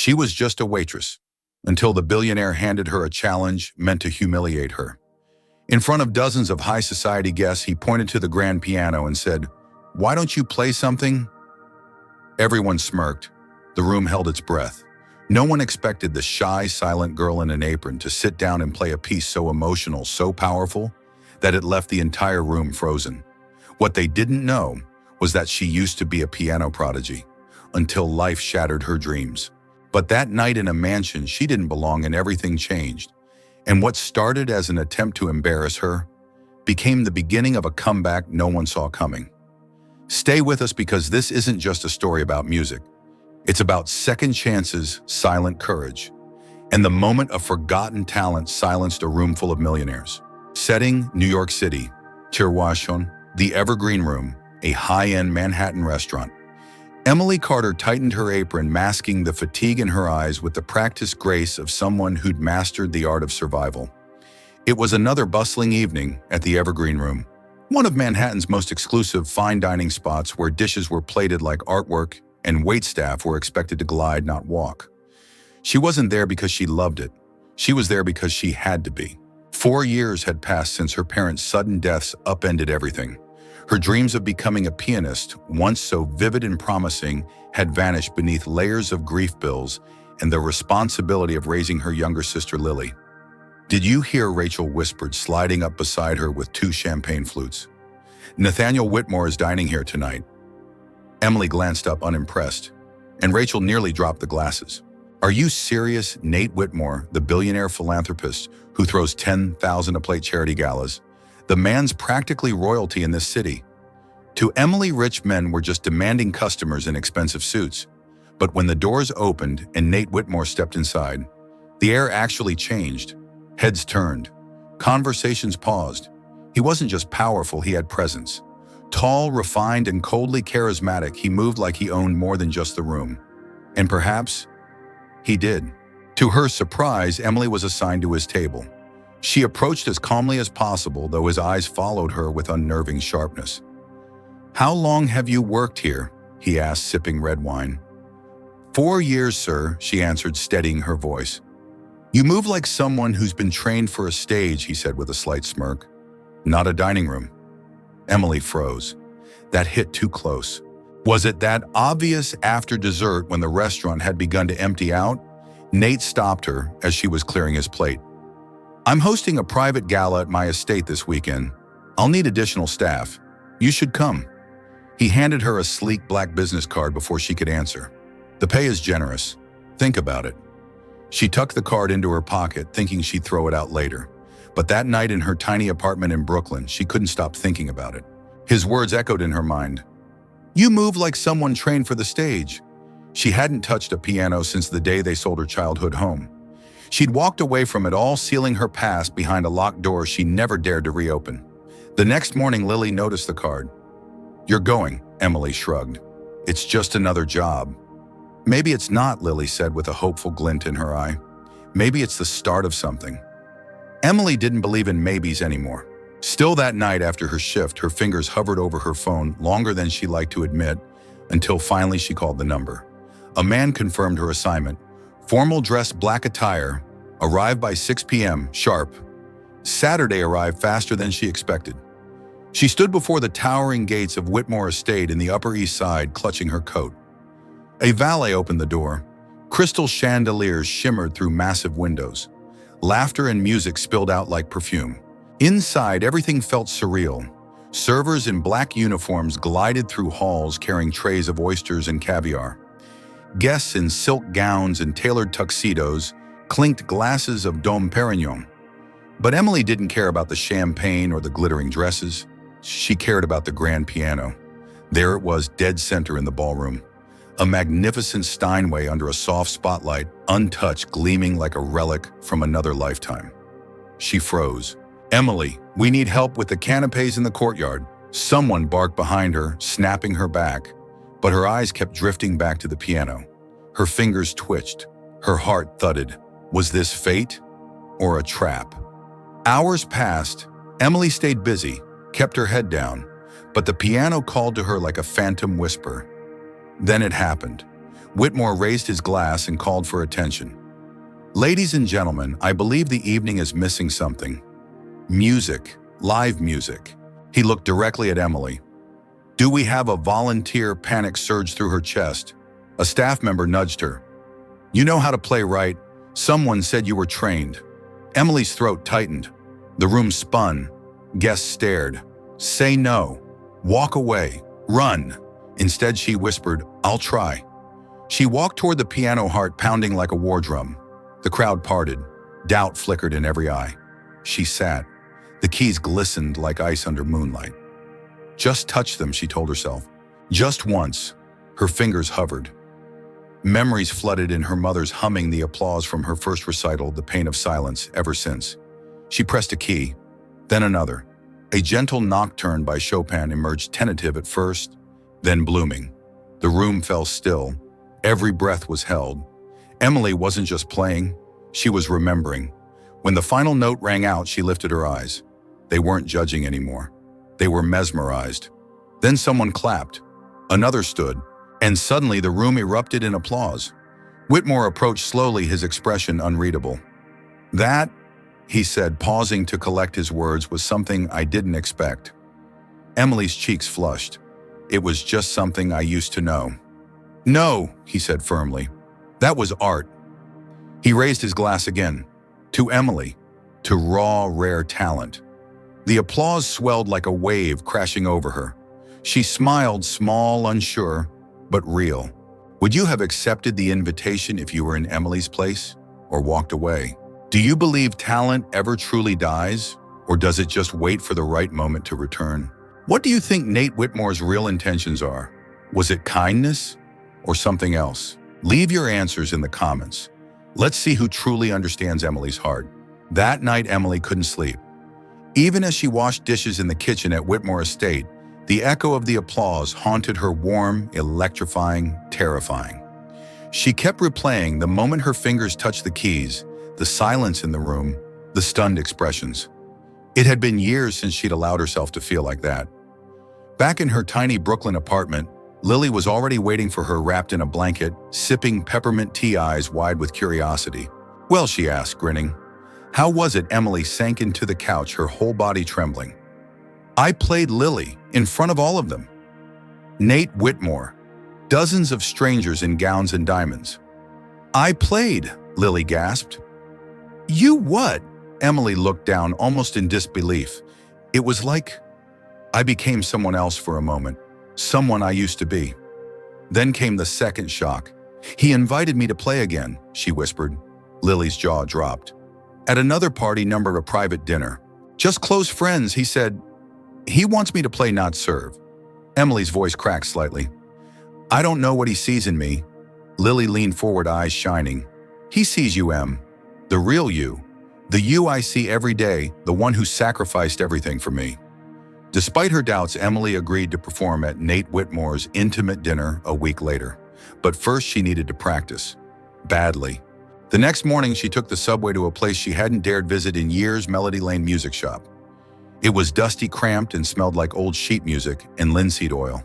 She was just a waitress, until the billionaire handed her a challenge meant to humiliate her. In front of dozens of high society guests, he pointed to the grand piano and said, "Why don't you play something?" Everyone smirked. The room held its breath. No one expected the shy, silent girl in an apron to sit down and play a piece so emotional, so powerful, that it left the entire room frozen. What they didn't know was that she used to be a piano prodigy, until life shattered her dreams. But that night in a mansion, she didn't belong and everything changed. And what started as an attempt to embarrass her became the beginning of a comeback no one saw coming. Stay with us, because this isn't just a story about music. It's about second chances, silent courage, and the moment a forgotten talent silenced a room full of millionaires. Setting: New York City. Tirwashon, the Evergreen Room, a high-end Manhattan restaurant. Emily Carter tightened her apron, masking the fatigue in her eyes with the practiced grace of someone who'd mastered the art of survival. It was another bustling evening at the Evergreen Room, one of Manhattan's most exclusive fine dining spots where dishes were plated like artwork and waitstaff were expected to glide, not walk. She wasn't there because she loved it. She was there because she had to be. 4 years had passed since her parents' sudden deaths upended everything. Her dreams of becoming a pianist, once so vivid and promising, had vanished beneath layers of grief bills and the responsibility of raising her younger sister Lily. "Did you hear?" Rachel whispered, sliding up beside her with 2 champagne flutes. "Nathaniel Whitmore is dining here tonight." Emily glanced up unimpressed, and Rachel nearly dropped the glasses. "Are you serious?" Nate Whitmore, the billionaire philanthropist who throws 10,000 a plate charity galas. The man's practically royalty in this city. To Emily, rich men were just demanding customers in expensive suits. But when the doors opened and Nate Whitmore stepped inside, the air actually changed. Heads turned. Conversations paused. He wasn't just powerful, he had presence. Tall, refined, and coldly charismatic, he moved like he owned more than just the room. And perhaps he did. To her surprise, Emily was assigned to his table. She approached as calmly as possible, though his eyes followed her with unnerving sharpness. "How long have you worked here?" he asked, sipping red wine. 4 years, sir," she answered, steadying her voice. "You move like someone who's been trained for a stage," he said with a slight smirk. "Not a dining room." Emily froze. That hit too close. Was it that obvious after dessert when the restaurant had begun to empty out? Nate stopped her as she was clearing his plate. "I'm hosting a private gala at my estate this weekend. I'll need additional staff. You should come." He handed her a sleek black business card before she could answer. "The pay is generous. Think about it." She tucked the card into her pocket, thinking she'd throw it out later. But that night in her tiny apartment in Brooklyn, she couldn't stop thinking about it. His words echoed in her mind. "You move like someone trained for the stage." She hadn't touched a piano since the day they sold her childhood home. She'd walked away from it all, sealing her past behind a locked door she never dared to reopen. The next morning, Lily noticed the card. "You're going," Emily shrugged. "It's just another job." "Maybe it's not," Lily said with a hopeful glint in her eye. "Maybe it's the start of something." Emily didn't believe in maybes anymore. Still, that night after her shift, her fingers hovered over her phone longer than she liked to admit, until finally she called the number. A man confirmed her assignment. Formal dress, black attire, arrived by 6 p.m. sharp. Saturday arrived faster than she expected. She stood before the towering gates of Whitmore Estate in the Upper East Side, clutching her coat. A valet opened the door. Crystal chandeliers shimmered through massive windows. Laughter and music spilled out like perfume. Inside, everything felt surreal. Servers in black uniforms glided through halls carrying trays of oysters and caviar. Guests in silk gowns and tailored tuxedos clinked glasses of Dom Perignon. But Emily didn't care about the champagne or the glittering dresses. She cared about the grand piano. There it was, dead center in the ballroom. A magnificent Steinway under a soft spotlight, untouched, gleaming like a relic from another lifetime. She froze. "Emily, we need help with the canapes in the courtyard." Someone barked behind her, snapping her back. But her eyes kept drifting back to the piano. Her fingers twitched. Her heart thudded. Was this fate or a trap? Hours passed. Emily stayed busy, kept her head down, but the piano called to her like a phantom whisper. Then it happened. Whitmore raised his glass and called for attention. "Ladies and gentlemen, I believe the evening is missing something. Music, live music." He looked directly at Emily. "Do we have a volunteer?" Panic surged through her chest. A staff member nudged her. "You know how to play, right? Someone said you were trained." Emily's throat tightened. The room spun. Guests stared. "Say no. Walk away. Run." Instead, she whispered, "I'll try." She walked toward the piano, heart pounding like a war drum. The crowd parted. Doubt flickered in every eye. She sat. The keys glistened like ice under moonlight. "Just touch them," she told herself. Just once. Her fingers hovered. Memories flooded in her mother's humming, the applause from her first recital, the pain of silence ever since. She pressed a key, then another. A gentle nocturne by Chopin emerged, tentative at first, then blooming. The room fell still. Every breath was held. Emily wasn't just playing, she was remembering. When the final note rang out, she lifted her eyes. They weren't judging anymore. They were mesmerized. Then someone clapped. Another stood, and suddenly the room erupted in applause. Whitmore approached slowly, his expression unreadable. "That," he said, pausing to collect his words, "was something I didn't expect." Emily's cheeks flushed. "It was just something I used to know." "No," he said firmly. "That was art." He raised his glass again. To Emily, to raw, rare talent. The applause swelled like a wave crashing over her. She smiled, small, unsure, but real. Would you have accepted the invitation if you were in Emily's place, or walked away? Do you believe talent ever truly dies, or does it just wait for the right moment to return? What do you think Nate Whitmore's real intentions are? Was it kindness, or something else? Leave your answers in the comments. Let's see who truly understands Emily's heart. That night, Emily couldn't sleep. Even as she washed dishes in the kitchen at Whitmore Estate, the echo of the applause haunted her, warm, electrifying, terrifying. She kept replaying the moment her fingers touched the keys, the silence in the room, the stunned expressions. It had been years since she'd allowed herself to feel like that. Back in her tiny Brooklyn apartment, Lily was already waiting for her, wrapped in a blanket, sipping peppermint tea, eyes wide with curiosity. "Well," she asked, grinning. "How was it?" Emily sank into the couch, her whole body trembling. "I played Lily, in front of all of them. Nate Whitmore. Dozens of strangers in gowns and diamonds." "I played," Lily gasped. "You what?" Emily looked down, almost in disbelief. "It was like I became someone else for a moment. Someone I used to be." Then came the second shock. "He invited me to play again," she whispered. Lily's jaw dropped. "At another party, numbered a private dinner. Just close friends," he said. "He wants me to play, not serve." Emily's voice cracked slightly. "I don't know what he sees in me." Lily leaned forward, eyes shining. "He sees you, Em. The real you. The you I see every day, the one who sacrificed everything for me." Despite her doubts, Emily agreed to perform at Nate Whitmore's intimate dinner a week later. But first, she needed to practice. Badly. The next morning, she took the subway to a place she hadn't dared visit in years, Melody Lane Music Shop. It was dusty, cramped, and smelled like old sheet music and linseed oil.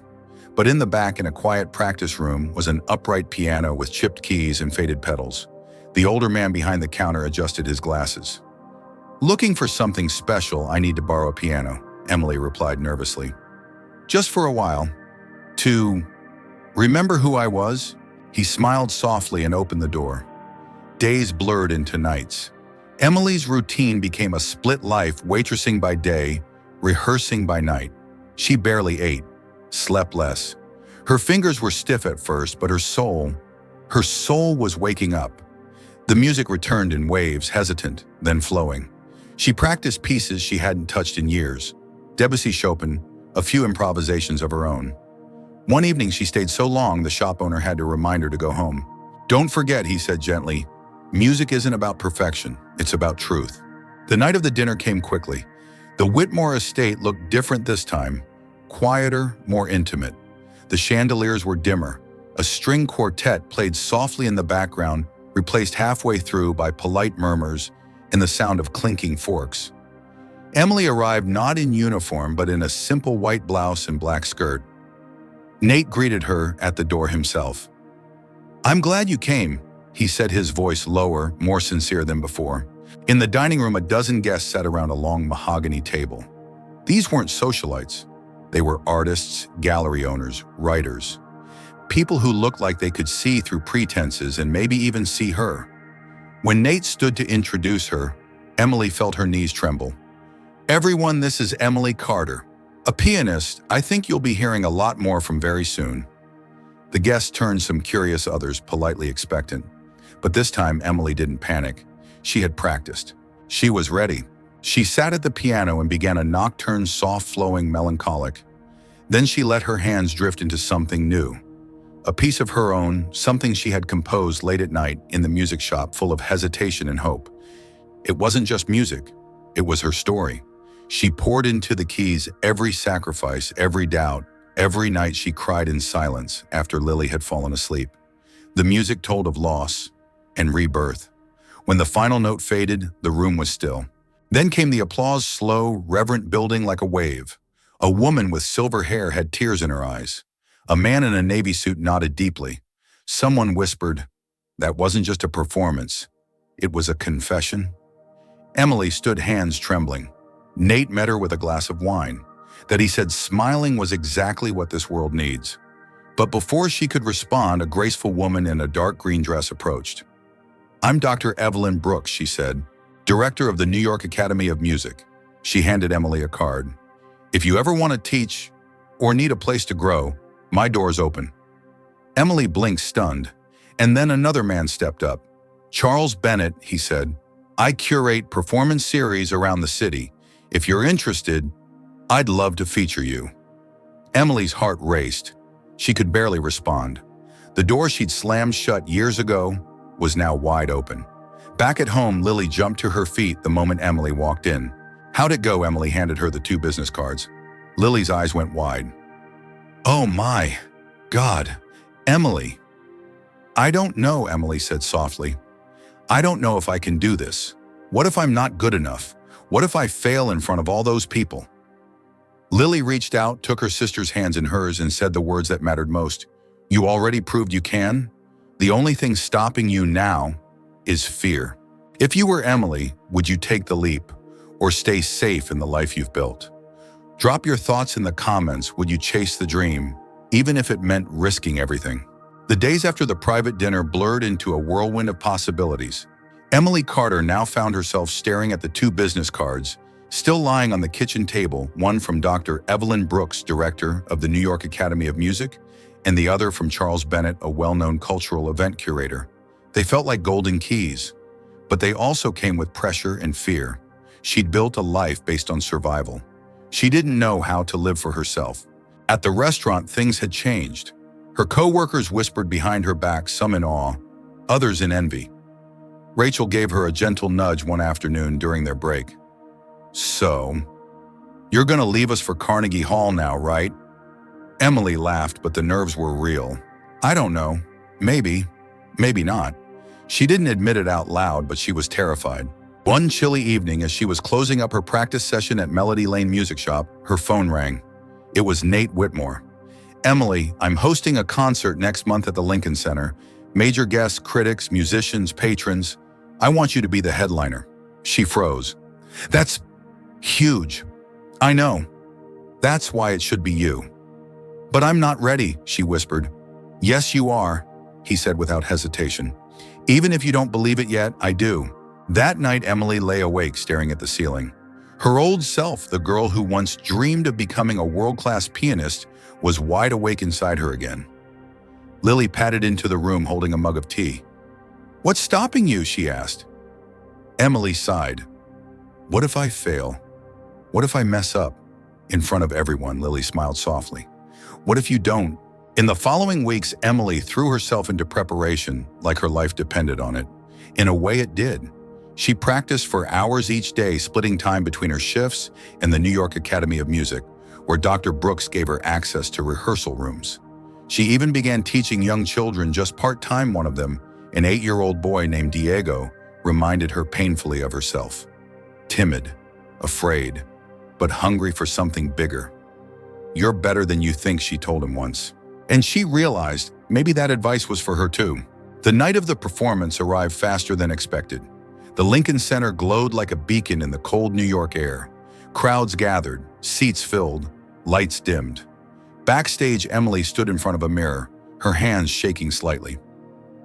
But in the back, in a quiet practice room, was an upright piano with chipped keys and faded pedals. The older man behind the counter adjusted his glasses. "Looking for something special, I need to borrow a piano," Emily replied nervously. "Just for a while. To remember who I was?" He smiled softly and opened the door. Days blurred into nights. Emily's routine became a split life, waitressing by day, rehearsing by night. She barely ate, slept less. Her fingers were stiff at first, but her soul was waking up. The music returned in waves, hesitant, then flowing. She practiced pieces she hadn't touched in years. Debussy, Chopin, a few improvisations of her own. One evening she stayed so long the shop owner had to remind her to go home. "Don't forget," he said gently, "music isn't about perfection, it's about truth." The night of the dinner came quickly. The Whitmore estate looked different this time, quieter, more intimate. The chandeliers were dimmer. A string quartet played softly in the background, replaced halfway through by polite murmurs and the sound of clinking forks. Emily arrived not in uniform, but in a simple white blouse and black skirt. Nate greeted her at the door himself. "I'm glad you came," he said, his voice lower, more sincere than before. In the dining room, a dozen guests sat around a long mahogany table. These weren't socialites. They were artists, gallery owners, writers. People who looked like they could see through pretenses and maybe even see her. When Nate stood to introduce her, Emily felt her knees tremble. "Everyone, this is Emily Carter, a pianist I think you'll be hearing a lot more from very soon." The guests turned, some curious, others politely expectant. But this time, Emily didn't panic. She had practiced. She was ready. She sat at the piano and began a nocturne, soft-flowing, melancholic. Then she let her hands drift into something new. A piece of her own, something she had composed late at night in the music shop, full of hesitation and hope. It wasn't just music. It was her story. She poured into the keys every sacrifice, every doubt. Every night she cried in silence after Lily had fallen asleep. The music told of loss and rebirth. When the final note faded, the room was still. Then came the applause, slow, reverent, building like a wave. A woman with silver hair had tears in her eyes. A man in a navy suit nodded deeply. Someone whispered, "That wasn't just a performance. It was a confession." Emily stood, hands trembling. Nate met her with a glass of wine. That, he said, smiling, was exactly what this world needs. But before she could respond, a graceful woman in a dark green dress approached. "I'm Dr. Evelyn Brooks," she said, "director of the New York Academy of Music." She handed Emily a card. "If you ever want to teach or need a place to grow, my door's open." Emily blinked, stunned, and then another man stepped up. "Charles Bennett," he said, "I curate performance series around the city. If you're interested, I'd love to feature you." Emily's heart raced. She could barely respond. The door she'd slammed shut years ago was now wide open. Back at home, Lily jumped to her feet the moment Emily walked in. "How'd it go?" Emily handed her the 2 business cards. Lily's eyes went wide. "Oh my God, Emily." "I don't know," Emily said softly. "I don't know if I can do this. What if I'm not good enough? What if I fail in front of all those people?" Lily reached out, took her sister's hands in hers, and said the words that mattered most. "You already proved you can. The only thing stopping you now is fear. If you were Emily, would you take the leap or stay safe in the life you've built? Drop your thoughts in the comments. Would you chase the dream, even if it meant risking everything?" The days after the private dinner blurred into a whirlwind of possibilities. Emily Carter now found herself staring at the 2 business cards, still lying on the kitchen table, one from Dr. Evelyn Brooks, director of the New York Academy of Music, and the other from Charles Bennett, a well-known cultural event curator. They felt like golden keys, but they also came with pressure and fear. She'd built a life based on survival. She didn't know how to live for herself. At the restaurant, things had changed. Her co-workers whispered behind her back, some in awe, others in envy. Rachel gave her a gentle nudge one afternoon during their break. "So, you're gonna leave us for Carnegie Hall now, right?" Emily laughed, but the nerves were real. "I don't know. Maybe. Maybe not." She didn't admit it out loud, but she was terrified. One chilly evening, as she was closing up her practice session at Melody Lane Music Shop, her phone rang. It was Nate Whitmore. "Emily, I'm hosting a concert next month at the Lincoln Center. Major guests, critics, musicians, patrons. I want you to be the headliner." She froze. "That's huge." "I know. That's why it should be you." "But I'm not ready," she whispered. "Yes, you are," he said without hesitation. "Even if you don't believe it yet, I do." That night, Emily lay awake staring at the ceiling. Her old self, the girl who once dreamed of becoming a world-class pianist, was wide awake inside her again. Lily padded into the room holding a mug of tea. "What's stopping you?" she asked. Emily sighed. "What if I fail? What if I mess up?" "In front of everyone," Lily smiled softly. "What if you don't?" In the following weeks, Emily threw herself into preparation like her life depended on it. In a way, it did. She practiced for hours each day, splitting time between her shifts and the New York Academy of Music, where Dr. Brooks gave her access to rehearsal rooms. She even began teaching young children, just part-time. One of them, an 8-year-old boy named Diego, reminded her painfully of herself. Timid, afraid, but hungry for something bigger. "You're better than you think," she told him once. And she realized maybe that advice was for her too. The night of the performance arrived faster than expected. The Lincoln Center glowed like a beacon in the cold New York air. Crowds gathered, seats filled, lights dimmed. Backstage, Emily stood in front of a mirror, her hands shaking slightly.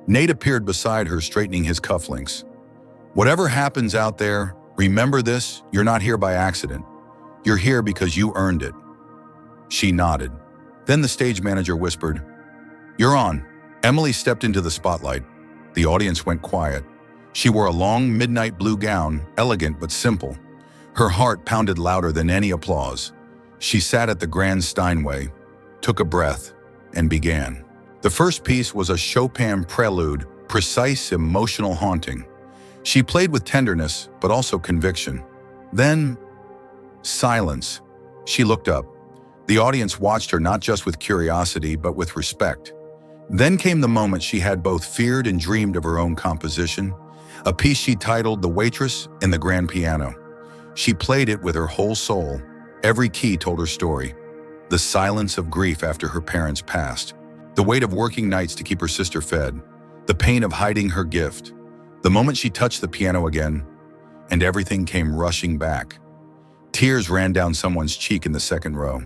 Nate appeared beside her, straightening his cufflinks. "Whatever happens out there, remember this, you're not here by accident. You're here because you earned it." She nodded. Then the stage manager whispered, "You're on." Emily stepped into the spotlight. The audience went quiet. She wore a long midnight blue gown, elegant but simple. Her heart pounded louder than any applause. She sat at the grand Steinway, took a breath, and began. The first piece was a Chopin prelude, precise, emotional, haunting. She played with tenderness, but also conviction. Then, silence. She looked up. The audience watched her not just with curiosity, but with respect. Then came the moment she had both feared and dreamed of her own composition, a piece she titled The Waitress in the grand piano. She played it with her whole soul. Every key told her story. The silence of grief after her parents passed, the weight of working nights to keep her sister fed, the pain of hiding her gift. The moment she touched the piano again, and everything came rushing back. Tears ran down someone's cheek in the second row.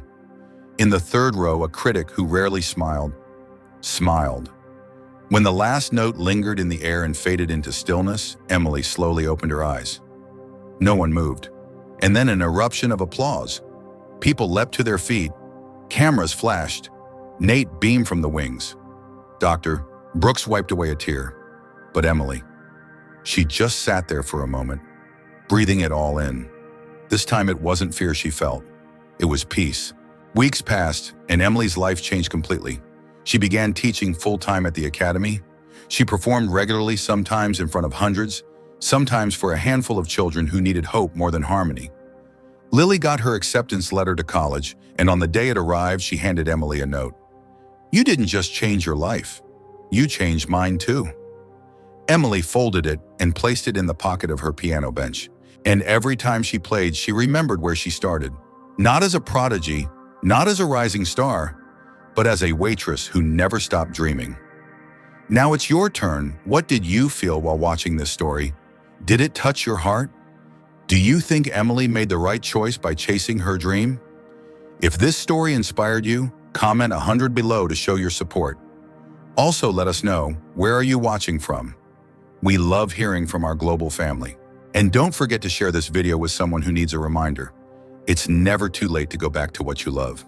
In the third row, a critic who rarely smiled. When the last note lingered in the air and faded into stillness, Emily slowly opened her eyes. No one moved. And then an eruption of applause. People leapt to their feet. Cameras flashed. Nate beamed from the wings. Dr. Brooks wiped away a tear. But Emily, she just sat there for a moment, breathing it all in. This time it wasn't fear she felt. It was peace. Weeks passed, and Emily's life changed completely. She began teaching full-time at the academy. She performed regularly, sometimes in front of hundreds, sometimes for a handful of children who needed hope more than harmony. Lily got her acceptance letter to college, and on the day it arrived, she handed Emily a note. "You didn't just change your life. You changed mine too." Emily folded it and placed it in the pocket of her piano bench. And every time she played, she remembered where she started. Not as a prodigy, not as a rising star, but as a waitress who never stopped dreaming. Now it's your turn. What did you feel while watching this story? Did it touch your heart? Do you think Emily made the right choice by chasing her dream? If this story inspired you, comment 100 below to show your support. Also, let us know, where are you watching from? We love hearing from our global family. And don't forget to share this video with someone who needs a reminder. It's never too late to go back to what you love.